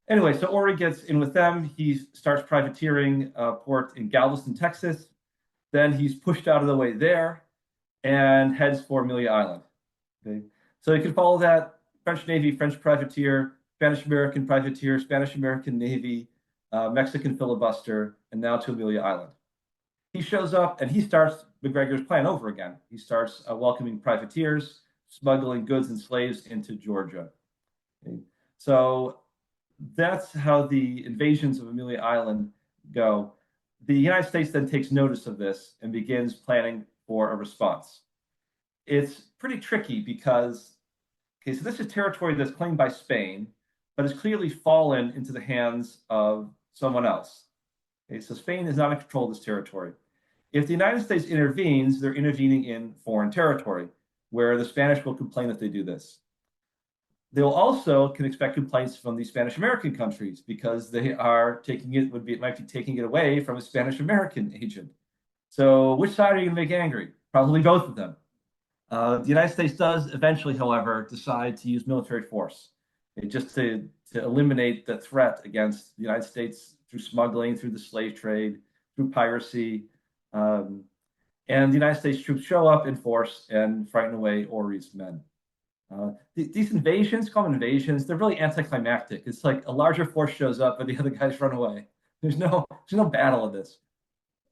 Anyway, so Ori gets in with them. He starts privateering a port in Galveston, Texas. Then he's pushed out of the way there and heads for Amelia Island. Okay, so you can follow that French Navy, French privateer, Spanish American privateer, Spanish American Navy, Mexican filibuster, and now to Amelia Island. He shows up and he starts McGregor's plan over again. He starts welcoming privateers, smuggling goods and slaves into Georgia. Okay, so that's how the invasions of Amelia Island go. The United States then takes notice of this and begins planning for a response. It's pretty tricky because, okay, so this is territory that's claimed by Spain, but has clearly fallen into the hands of someone else. Okay, so Spain is not in control of this territory. If the United States intervenes, they're intervening in foreign territory, where the Spanish will complain if they do this. They'll also can expect complaints from the Spanish American countries because they are taking it might be taking it away from a Spanish American agent. So which side are you going to make angry? Probably both of them. The United States does eventually, however, decide to use military force just to eliminate the threat against the United States through smuggling, through the slave trade, through piracy. And the United States troops show up in force and frighten away Ori's men. These invasions, called invasions, they're really anticlimactic. It's like a larger force shows up, but the other guys run away. There's no battle in this.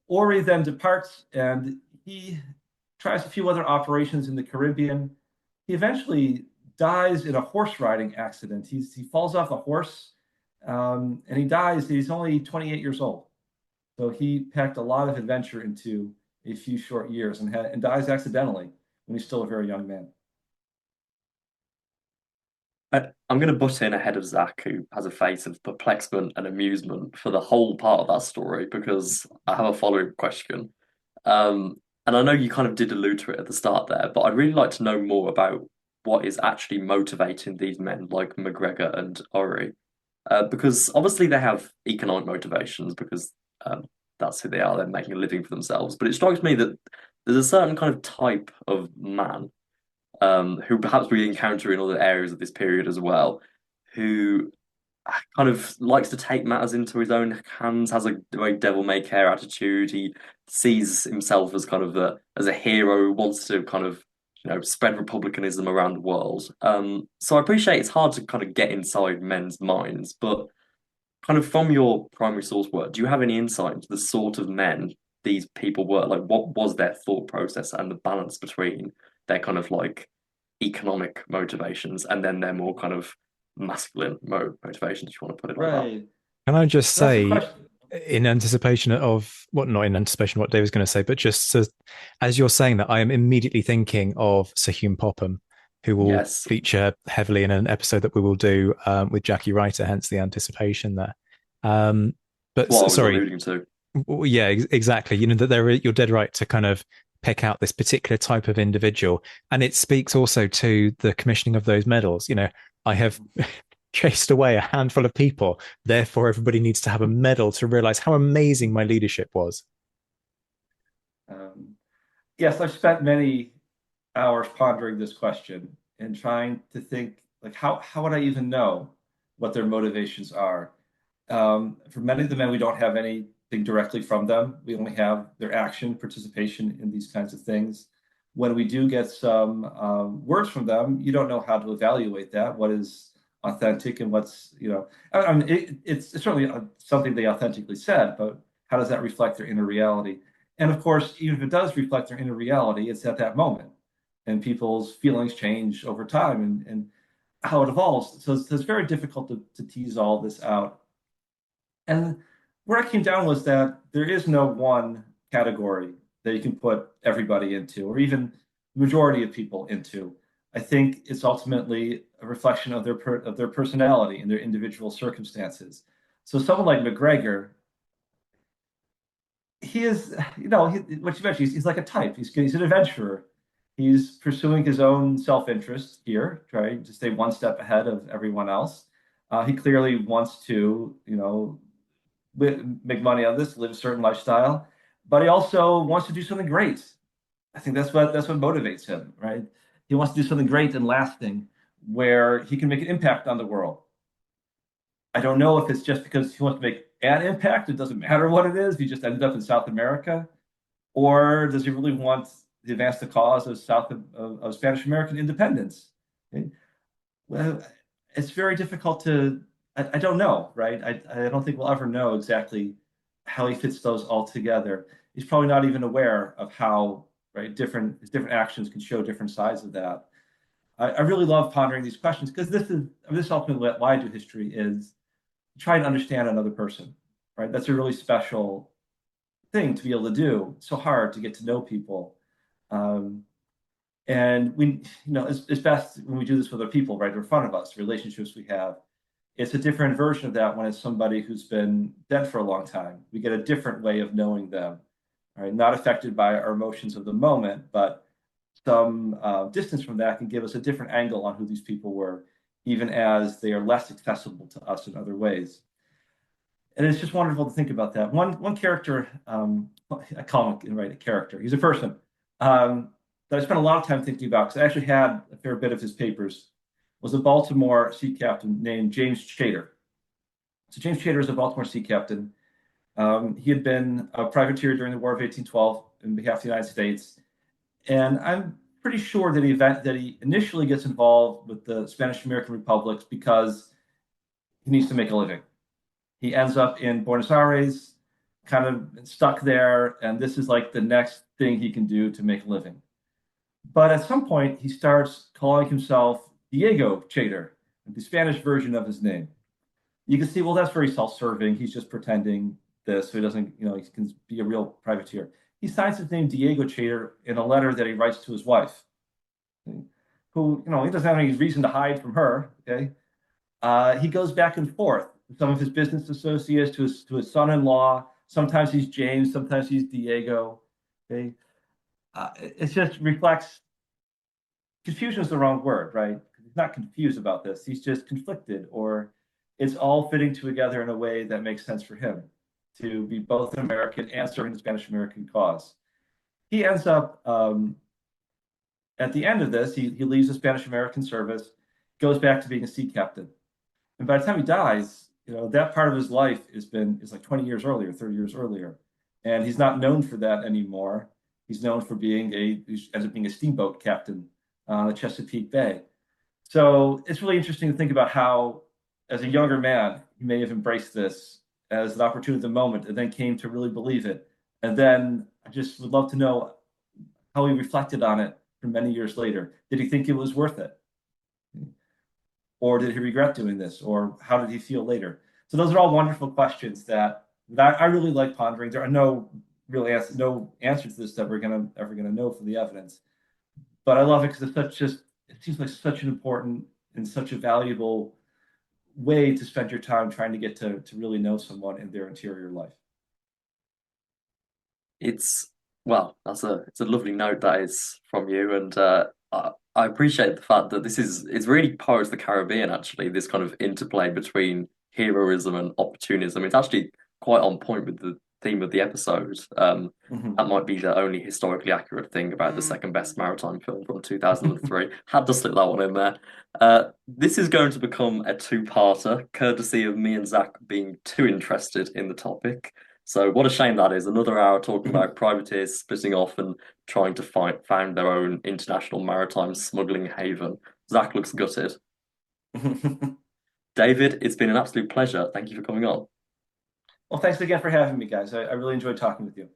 Ori then departs, and he tries a few other operations in the Caribbean. He eventually dies in a horse riding accident. He falls off a horse, and he dies. He's only 28 years old. So he packed a lot of adventure into a few short years and dies accidentally when he's still a very young man. I'm going to butt in ahead of Zach, who has a face of perplexement and amusement for the whole part of that story, because I have a following question. And I know you kind of did allude to it at the start there, but I'd really like to know more about what is actually motivating these men like McGregor and Ori. Because obviously they have economic motivations because that's who they are, they're making a living for themselves. But it strikes me that there's a certain kind of type of man who perhaps we encounter in other areas of this period as well, who kind of likes to take matters into his own hands, has a very devil-may-care attitude. He sees himself as kind of as a hero who wants to kind of spread republicanism around the world. So I appreciate it's hard to kind of get inside men's minds, but kind of from your primary source work, do you have any insight into the sort of men these people were? Like, what was their thought process and the balance between their kind of like economic motivations and then their more kind of masculine motivations, if you want to put it like that? Right. Can I just That's the say, question. in anticipation of not in anticipation of what Dave was going to say, but just as you're saying that, I am immediately thinking of Sir Hugh Popham, who will Yes. feature heavily in an episode that we will do with Jackie Reiter, hence the anticipation there. But What I was sorry, alluding to. yeah, exactly. You know that you're dead right to kind of pick out this particular type of individual, and it speaks also to the commissioning of those medals. You know, I have chased away a handful of people, therefore everybody needs to have a medal to realize how amazing my leadership was. Yes, I've spent many hours pondering this question and trying to think like how would I even know what their motivations are? For many of the men, we don't have anything directly from them. We only have their action, participation in these kinds of things. When we do get some words from them, you don't know how to evaluate that. What is authentic and what's, I mean, it's certainly something they authentically said, but how does that reflect their inner reality? And of course, even if it does reflect their inner reality, it's at that moment. And people's feelings change over time and how it evolves. So it's very difficult to tease all this out. And where I came down was that there is no one category that you can put everybody into, or even the majority of people into. I think it's ultimately a reflection of their personality and their individual circumstances. So someone like McGregor, he is, what you mentioned, he's like a type. He's an adventurer. He's pursuing his own self-interest here, trying to stay one step ahead of everyone else. He clearly wants to, make money on this, live a certain lifestyle, but he also wants to do something great. I think that's what motivates him, right? He wants to do something great and lasting where he can make an impact on the world. I don't know if it's just because he wants to make an impact, it doesn't matter what it is, he just ended up in South America, or does he really want to advance the cause of Spanish American independence? Okay. Well, it's very difficult to. I don't know, right? I don't think we'll ever know exactly how he fits those all together. He's probably not even aware of how right different actions can show different sides of that. I really love pondering these questions because this ultimately why I do history is try and understand another person, right? That's a really special thing to be able to do. It's so hard to get to know people. Um, and it's best when we do this with other people right in front of us, relationships we have. It's a different version of that when it's somebody who's been dead for a long time. We get a different way of knowing them, right? Not affected by our emotions of the moment, but some distance from that can give us a different angle on who these people were, even as they are less accessible to us in other ways. And it's just wonderful to think about that. One character, I call him right a character. He's a person that I spent a lot of time thinking about because I actually had a fair bit of his papers. Was a Baltimore sea captain named James Chater. So James Chater is a Baltimore sea captain. He had been a privateer during the War of 1812 on behalf of the United States, and I'm pretty sure that he initially gets involved with the Spanish American republics because he needs to make a living. He ends up in Buenos Aires, kind of stuck there, and this is like the next thing he can do to make a living. But at some point, he starts calling himself Diego Chater, the Spanish version of his name. You can see, well, that's very self-serving. He's just pretending this, so he doesn't, he can be a real privateer. He signs his name Diego Chater in a letter that he writes to his wife, who, he doesn't have any reason to hide from her. Okay, he goes back and forth. Some of his business associates to his son-in-law. Sometimes he's James, sometimes he's Diego. Okay, it just reflects confusion is the wrong word, right? He's not confused about this. He's just conflicted, or it's all fitting together in a way that makes sense for him to be both an American and serving the Spanish American cause. He ends up at the end of this, he leaves the Spanish American service, goes back to being a sea captain, and by the time he dies, that part of his life is like 20 years earlier, 30 years earlier, and he's not known for that anymore. He's known for he ends up being a steamboat captain on the Chesapeake Bay. So it's really interesting to think about how, as a younger man, he may have embraced this as an opportunity at the moment and then came to really believe it. And then I just would love to know how he reflected on it for many years later. Did he think it was worth it? Or did he regret doing this? Or how did he feel later? So those are all wonderful questions that I really like pondering. There are no answers to this that we're ever gonna know from the evidence. But I love it because it seems like such an important and such a valuable way to spend your time trying to get to really know someone in their interior life. It's it's a lovely note that is from you, and I appreciate the fact that it's really Pirates of the Caribbean actually, this kind of interplay between heroism and opportunism. It's actually quite on point with the theme of the episode. That might be the only historically accurate thing about the second best maritime film from 2003. Had to slip that one in there. This is going to become a two-parter, courtesy of me and Zach being too interested in the topic. So what a shame that is. Another hour talking about privateers splitting off and trying to found their own international maritime smuggling haven. Zach looks gutted. David, it's been an absolute pleasure. Thank you for coming on. Well, thanks again for having me, guys. I really enjoyed talking with you.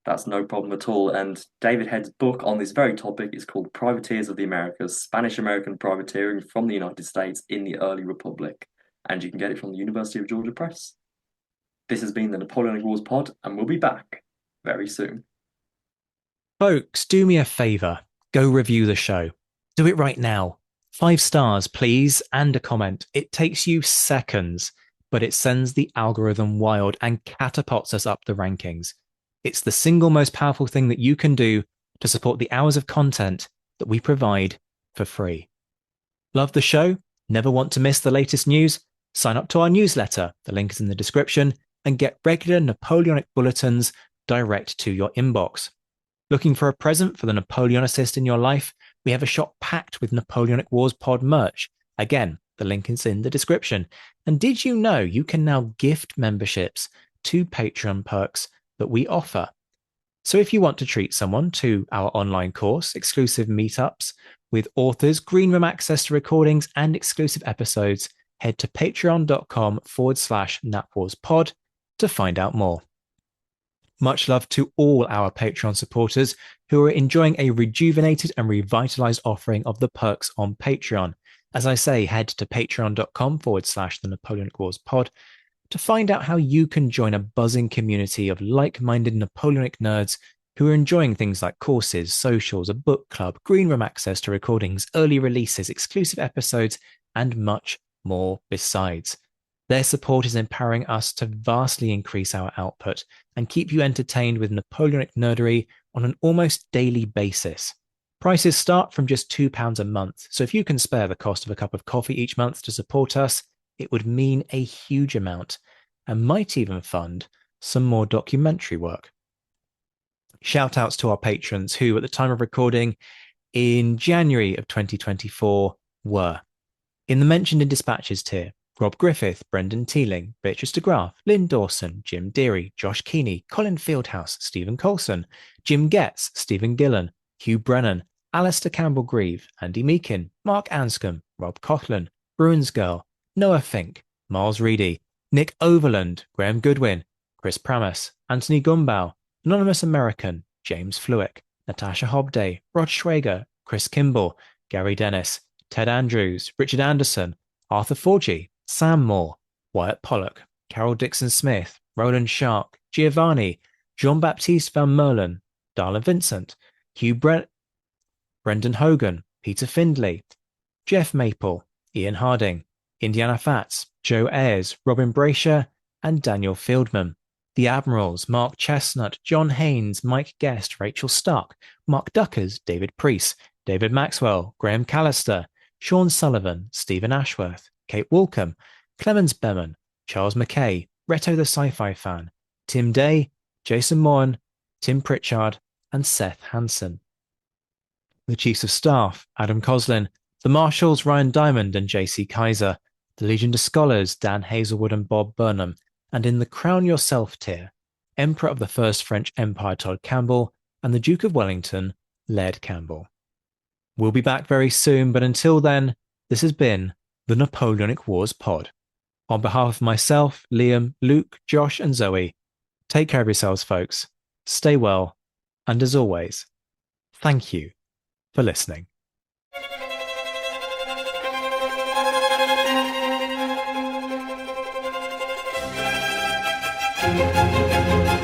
That's no problem at all. And David Head's book on this very topic is called Privateers of the Americas, Spanish-American Privateering from the United States in the Early Republic. And you can get it from the University of Georgia Press. This has been the Napoleonic Wars Pod, and we'll be back very soon. Folks, do me a favor. Go review the show. Do it right now. 5 stars, please, and a comment. It takes you seconds, but it sends the algorithm wild and catapults us up the rankings. It's the single most powerful thing that you can do to support the hours of content that we provide for free. Love the show? Never want to miss the latest news? Sign up to our newsletter, the link is in the description, and get regular Napoleonic bulletins direct to your inbox. Looking for a present for the Napoleonicist in your life? We have a shop packed with Napoleonic Wars Pod merch. Again, the link is in the description. And did you know you can now gift memberships to Patreon perks that we offer? So if you want to treat someone to our online course, exclusive meetups with authors, green room access to recordings, and exclusive episodes, head to patreon.com/NapWarsPod to find out more. Much love to all our Patreon supporters who are enjoying a rejuvenated and revitalized offering of the perks on Patreon. As I say, head to patreon.com/the Napoleonic Wars Pod to find out how you can join a buzzing community of like-minded Napoleonic nerds who are enjoying things like courses, socials, a book club, green room access to recordings, early releases, exclusive episodes, and much more besides. Their support is empowering us to vastly increase our output and keep you entertained with Napoleonic nerdery on an almost daily basis. Prices start from just £2 a month, so if you can spare the cost of a cup of coffee each month to support us, it would mean a huge amount and might even fund some more documentary work. Shout outs to our patrons who, at the time of recording in January of 2024, were in the mentioned in dispatches tier: Rob Griffith, Brendan Teeling, Beatrice DeGraff, Lynn Dawson, Jim Deary, Josh Keeney, Colin Fieldhouse, Stephen Colson, Jim Getz, Stephen Gillen, Hugh Brennan, Alistair Campbell-Grieve, Andy Meakin, Mark Anscombe, Rob Coughlin, Bruins Girl, Noah Fink, Miles Reedy, Nick Overland, Graham Goodwin, Chris Pramas, Anthony Gumbau, Anonymous American, James Fluick, Natasha Hobday, Rod Schwager, Chris Kimball, Gary Dennis, Ted Andrews, Richard Anderson, Arthur Forgy, Sam Moore, Wyatt Pollock, Carol Dixon Smith, Roland Shark, Giovanni, Jean-Baptiste Van Merlen, Darla Vincent, Brendan Hogan, Peter Findlay, Jeff Maple, Ian Harding, Indiana Fats, Joe Ayres, Robin Brasher, and Daniel Fieldman. The Admirals, Mark Chestnut, John Haynes, Mike Guest, Rachel Stark, Mark Duckers, David Priest, David Maxwell, Graham Callister, Sean Sullivan, Stephen Ashworth, Kate Walcombe, Clemens Beman, Charles McKay, Reto the Sci-Fi Fan, Tim Day, Jason Moran, Tim Pritchard, and Seth Hansen. The Chiefs of Staff, Adam Coslin, the Marshals, Ryan Diamond and JC Kaiser, the Legion of Scholars, Dan Hazelwood and Bob Burnham, and in the Crown Yourself tier, Emperor of the First French Empire Todd Campbell and the Duke of Wellington, Laird Campbell. We'll be back very soon, but until then, this has been the Napoleonic Wars Pod. On behalf of myself, Liam, Luke, Josh, and Zoe, take care of yourselves, folks. Stay well, and as always, thank you for listening. Thank you.